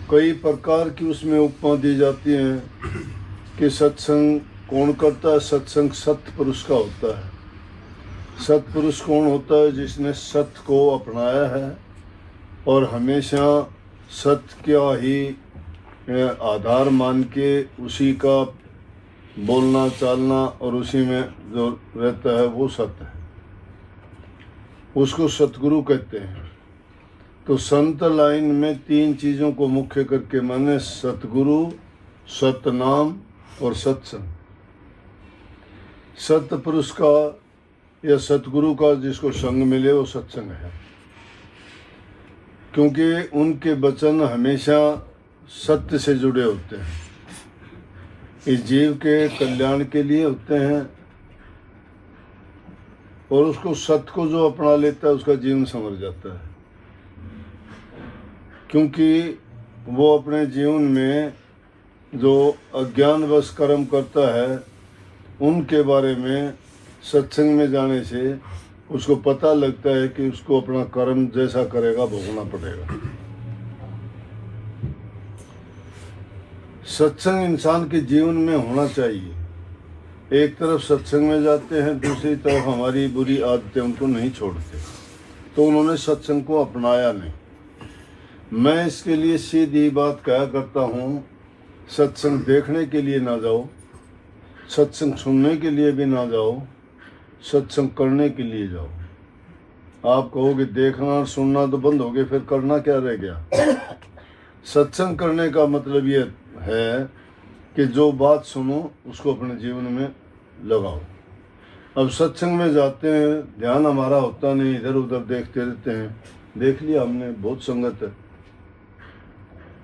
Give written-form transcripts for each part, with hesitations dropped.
कई प्रकार की उसमें उपमा दी जाती हैं कि सत्संग कौन करता है। सत्संग सत्पुरुष का होता है। सत्पुरुष कौन होता है? जिसने सत्य को अपनाया है और हमेशा सत्य का ही आधार मान के उसी का बोलना चालना और उसी में जो रहता है वो सत्य है, उसको सतगुरु कहते हैं। तो संत लाइन में तीन चीज़ों को मुख्य करके माने सतगुरु, सतनाम और सत्संग। सतपुरुष का या सतगुरु का जिसको संग मिले वो सत्संग है, क्योंकि उनके वचन हमेशा सत्य से जुड़े होते हैं, इस जीव के कल्याण के लिए होते हैं। और उसको सत्य को जो अपना लेता है उसका जीवन संवर जाता है, क्योंकि वो अपने जीवन में जो अज्ञानवश कर्म करता है उनके बारे में सत्संग में जाने से उसको पता लगता है कि उसको अपना कर्म जैसा करेगा भोगना पड़ेगा। सत्संग इंसान के जीवन में होना चाहिए। एक तरफ सत्संग में जाते हैं, दूसरी तरफ हमारी बुरी आदतें उनको नहीं छोड़ते, तो उन्होंने सत्संग को अपनाया नहीं। मैं इसके लिए सीधी बात कहा करता हूँ, सत्संग देखने के लिए ना जाओ, सत्संग सुनने के लिए भी ना जाओ, सत्संग करने के लिए जाओ। आप कहोगे देखना और सुनना तो बंद हो गए, फिर करना क्या रह गया? सत्संग करने का मतलब ये है कि जो बात सुनो उसको अपने जीवन में लगाओ। अब सत्संग में जाते हैं, ध्यान हमारा होता नहीं, इधर उधर देखते रहते हैं। देख लिया हमने, बहुत संगत है,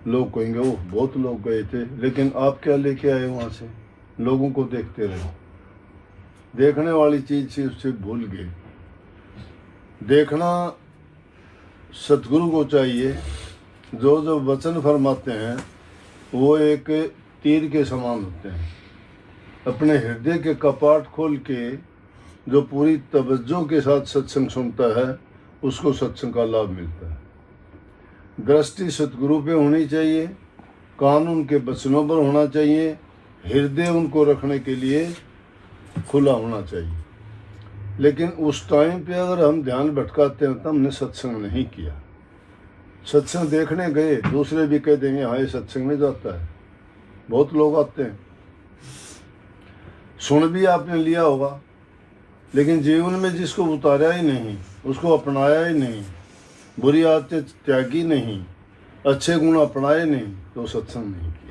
लोग कहेंगे ओह बहुत लोग गए थे, लेकिन आप क्या लेके आए वहाँ से? लोगों को देखते रहे, देखने वाली चीज़ से उससे भूल गए। देखना सतगुरु को चाहिए। जो जो वचन फरमाते हैं वो एक तीर के समान होते हैं। अपने हृदय के कपाट खोल के जो पूरी तवज्जो के साथ सत्संग सुनता है उसको सत्संग का लाभ मिलता है। दृष्टि सतगुरु पे होनी चाहिए, कान उनके वचनों पर होना चाहिए, हृदय उनको रखने के लिए खुला होना चाहिए। लेकिन उस टाइम पे अगर हम ध्यान भटकाते हैं तो हमने सत्संग नहीं किया। सत्संग देखने गए, दूसरे भी कह देंगे हाँ ये सत्संग में जाता है। बहुत लोग आते हैं, सुन भी आपने लिया होगा, लेकिन जीवन में जिसको उतारा ही नहीं, उसको अपनाया ही नहीं, बुरी आदतें त्यागी नहीं, अच्छे गुण अपनाए नहीं, तो सत्संग नहीं किया।